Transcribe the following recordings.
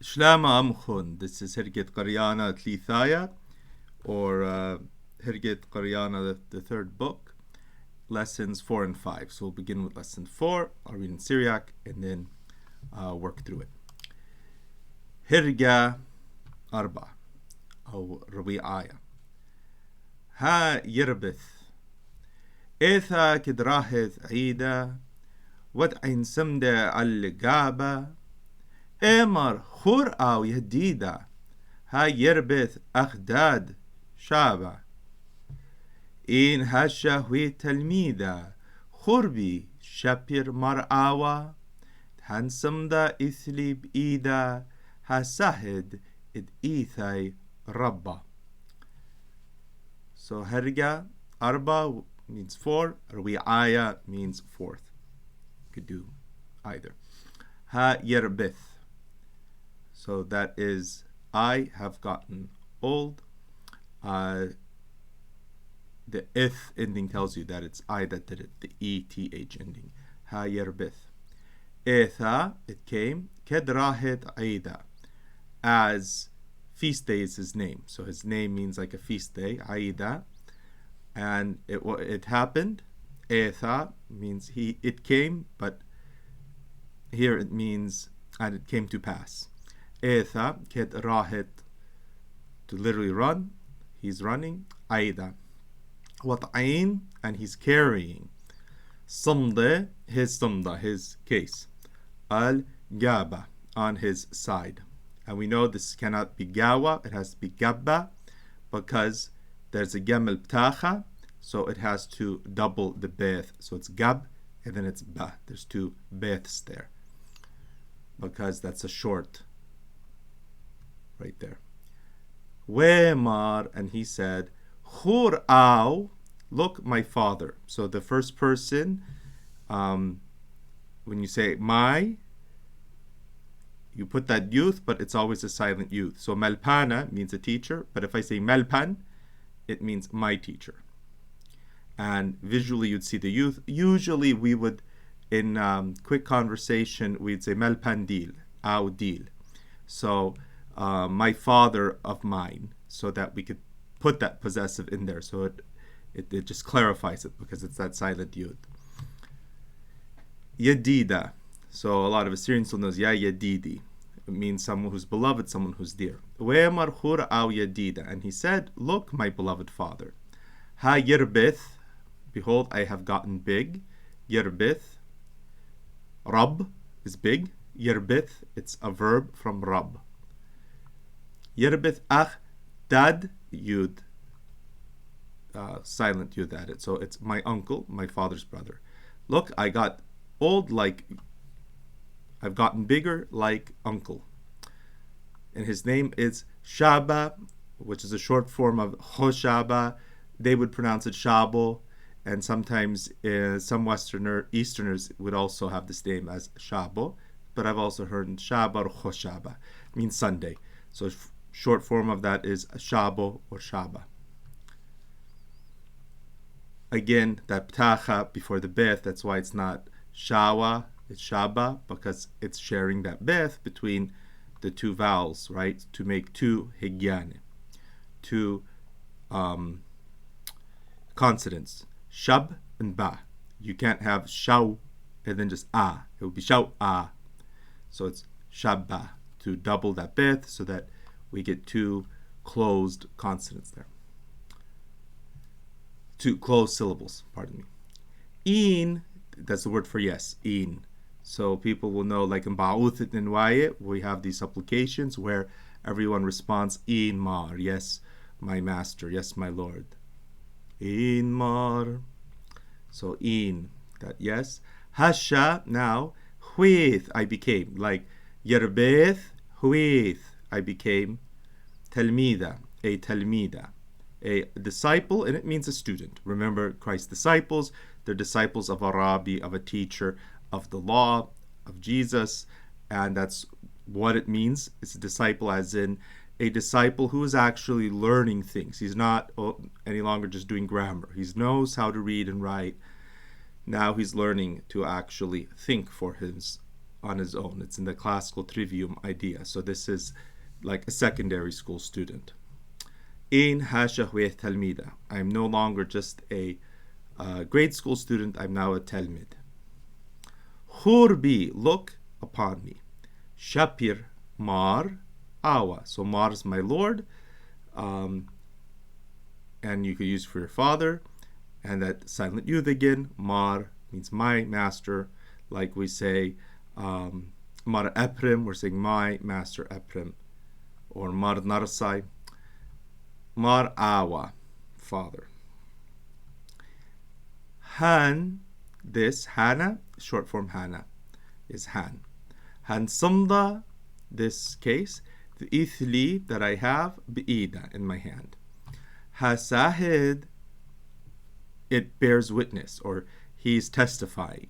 Shlama Amkhun. This is Hirgit Qaryana Tlithaya, or Hirgit Qaryana, the third book, lessons 4 and 5. So we'll begin with lesson 4, I'll read in Syriac, and then work through it. Hirga Arba, أو ربيعاية. ها يربث إيثا كدراهث عيدا ودعين سمدة على القابة إمر خور أو يهديدا ها يربث أخداد شابة إن هشا هوي تلميذا خربي شابير مرآوا هنسمدا إثلي بإيدا ها سهد إد إيثاي ربا. So Herga Arba means 4, Rui'aya means 4th. You could do either. Ha yerbith. So that is I have gotten old. The ith ending tells you that it's I that did it, the ETH ending. Ha yerbith. Etha, it came. Kedrahit Aida. As feast day is his name. So his name means like a feast day, Aida. And it happened. Etha means it came, but here it means and it came to pass. Etha ket rahit, to literally run. He's running. Aida. Wat'ain, and he's carrying. Samda, his case. Al gaba, on his side. And we know this cannot be gawa, it has to be gabba, because there's a gamel ptacha, so it has to double the beth. So it's gab, and then it's ba. There's two beths there, because that's a short right there. We'mar, and he said, Khur aw, look, my father. So the first person, when you say my, you put that youth, but it's always a silent youth. So Malpana means a teacher, but if I say Malpan, it means my teacher. And visually you'd see the youth. Usually we would, in quick conversation, we'd say Malpan dil, aw dil. So my father of mine, so that we could put that possessive in there. So it just clarifies it because it's that silent youth. Yadida. So a lot of Assyrians will know Ya Yadidi. It means someone who's beloved, someone who's dear. We'mar khur aw Yadida. And he said, look, my beloved father. Ha yerbith. Behold, I have gotten big. Yerbith. Rab is big. Yerbith, it's a verb from Rab. Yerbith ach dad yud. Silent yud added. So it's my uncle, my father's brother. Look, I got old like I've gotten bigger like uncle. And his name is Shaba, which is a short form of Hoshaba. They would pronounce it Shabo, and sometimes some Easterners would also have this name as Shabo, but I've also heard Shaba or Hoshaba. It means Sunday. So short form of that is Shabo or Shaba. Again, that ptacha before the beth, that's why it's not shawa, it's shaba, because it's sharing that beth between the two vowels, right? To make two higyane, two consonants, shab and ba. You can't have shaw and then just ah. It would be shaw ah. So it's shabba, to double that beth so that we get two closed consonants there. Two closed syllables, pardon me. In, that's the word for yes, in. So people will know, like in Ba'uth and Wayet, we have these supplications where everyone responds, in mar, yes, my master, yes, my lord. In mar. So in, that yes. Hasha, now, huith, I became. Like yerbeth, huith, I became. Telmida, a telmida. A disciple, and it means a student. Remember, Christ's disciples, they're disciples of a rabbi, of a teacher, of the law, of Jesus, and that's what it means. It's a disciple as in a disciple who is actually learning things. He's not any longer just doing grammar. He knows how to read and write. Now he's learning to actually think for his on his own. It's in the classical trivium idea. So this is like a secondary school student. In hashahweh talmida. I'm no longer just a grade school student. I'm now a talmid. Khurbi, look upon me. Shapir, mar, awa. So mar is my lord, and you could use for your father. And that silent yud again, mar means my master. Like we say, mar eprim, we're saying my master eprim. Or mar narsai, mar awa, father. Han, this, Hana, short form Hana, is Han. Han samda, this case, the ithli that I have, bi'ida, in my hand. Hasahid, it bears witness, or he's testifying.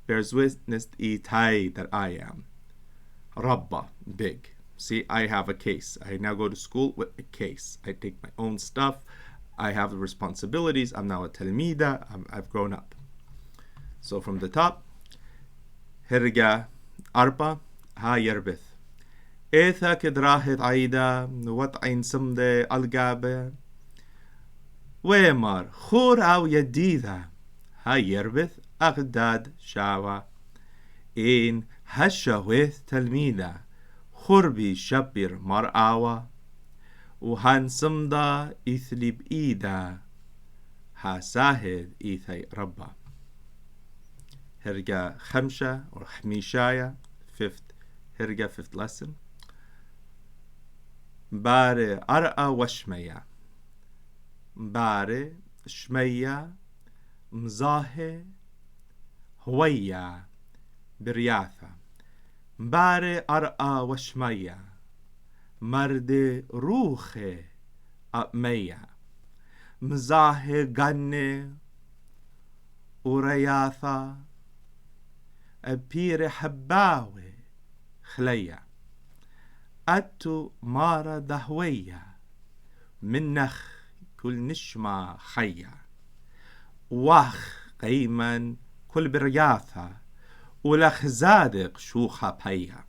Bears witness, itai, that I am. Rabba, big. See, I have a case. I now go to school with a case. I take my own stuff. I have the responsibilities. I'm now a talmida. I've grown up. So from the top, Hirga Arpa Ha Yerbith. Etha Kedrahit Aida, what ein Sumde Algabe. Weimar, Khur au Yadida. Ha Yerbith Agdad Shawa. In Hashawith Talmida. خربي شبر مرعاوة وهان صمدا إثلي بإيدا هاساهد إيثي ربا. هرجا خمشة or خميشايا fifth lesson. باري أرأى وشمية باري شمية مزاهي هوية برياثة. باري أرأى وشمية مرد روخي أمية مزاهي غني ورياثة أبير حباوي خلية أتو مارا دهوية منخ كل نشمة خية وخ قيما كل برياثة ولخزادق شوخا بيا.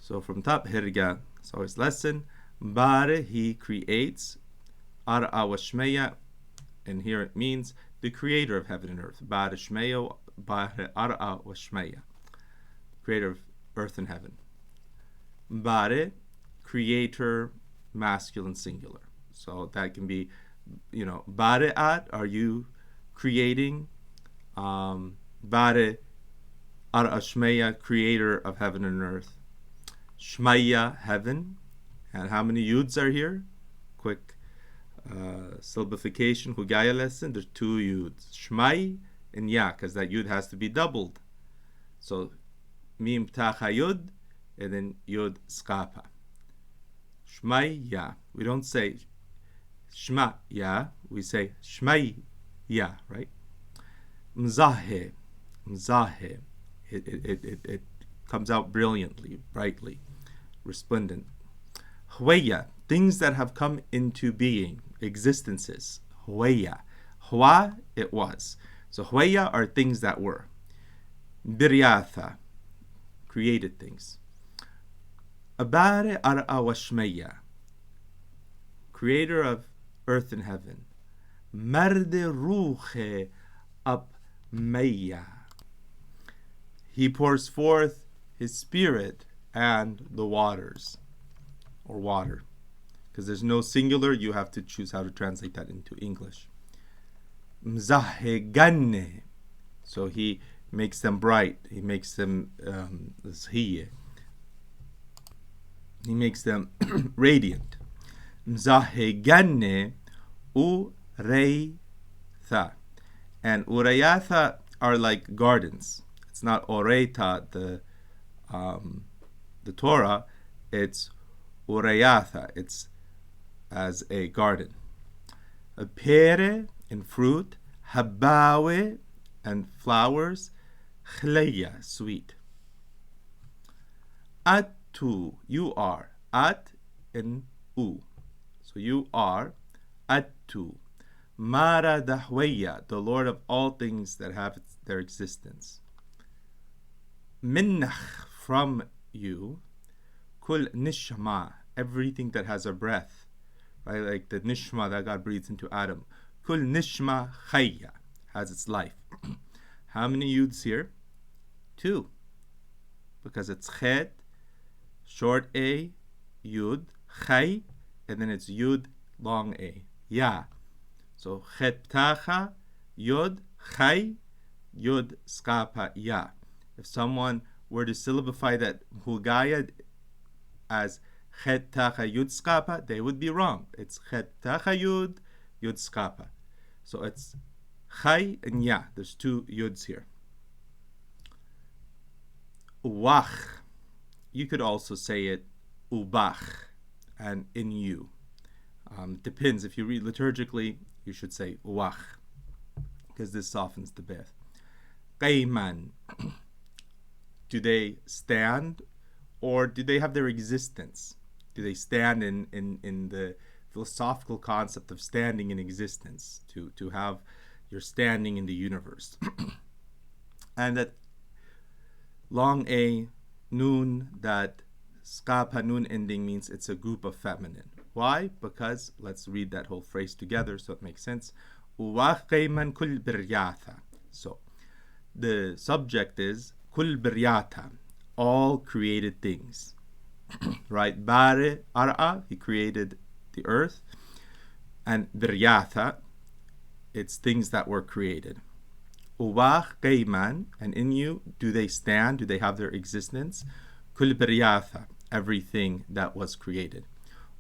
So from top, Hirga, so his lesson, Bare, he creates, Ara Washmeya, and here it means the creator of heaven and earth. Bare Shmeyo, Bare Ara Washmeya, creator of earth and heaven. Bare, creator, masculine singular. So that can be, Bare at, are you creating? Bare Ara Shmeya, creator of heaven and earth. Shmaya, heaven. And how many yuds are here? Quick syllabification, Hugaya lesson. There's 2 yuds. Shmai and ya, because that yud has to be doubled. So, mim tacha yud, and then yud skapa. Shmai ya. We don't say shma ya, we say shmai ya, right? Mzahe. Mzahe. It comes out brilliantly, brightly, resplendent. Hweya, things that have come into being, existences. Hweya. Hwa, it was. So hweya are things that were. Biryatha, created things. Abare ar'a washmeya, creator of earth and heaven. Marde ruche up meya, he pours forth his spirit and the waters, or water. Because there's no singular, you have to choose how to translate that into English. Mzahe ganne, so he makes them bright, he makes them he makes them radiant. Mzahe ganne ureitha, and ureyatha are like gardens. It's not oreita, the Torah. It's ureyatha. It's as a garden. A pere in fruit, habawe and flowers, chleya, sweet. Atu, you are. At and u. So you are. Atu. Mara dahweya, the Lord of all things that have their existence. Minnach, from you. Kul nishma, everything that has a breath, right? Like the nishma that God breathes into Adam. Kul nishma chayya, has its life. How many yuds here? 2. Because it's chet, short A, yud, chay, and then it's yud, long A. Ya. So chet ptacha, yud, chay, yud, skapa, ya. If someone were to syllabify that hugaya as chet tacha yud skapa, they would be wrong. It's chet tacha yud, yud skapa. So it's chay and ya. There's 2 yuds here. Uwach. You could also say it ubach and in you. Depends. If you read liturgically, you should say uwach because this softens the beth. Qayman. Do they stand or do they have their existence? Do they stand in the philosophical concept of standing in existence, to have your standing in the universe? And that long A, nun, that skapa nun ending means it's a group of feminine. Why? Because let's read that whole phrase together so it makes sense. Uwach qayman kul biryatha. So the subject is kul biryata, all created things. Right? Bare ar'a, he created the earth. And biryatha, it's things that were created. Uwach qayman, and in you, do they stand? Do they have their existence? Kul biryatha, everything that was created.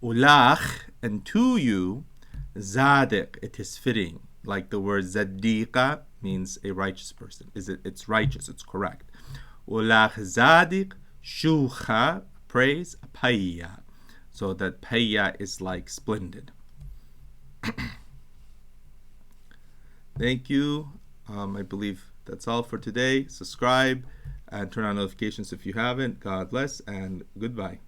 Ulach, and to you, zadiq, it is fitting. Like the word zaddiqa means a righteous person. It's righteous, it's correct. Ulach zadiq, shucha, praise, payya. So that payya is like splendid. Thank you. I believe that's all for today. Subscribe and turn on notifications if you haven't. God bless and goodbye.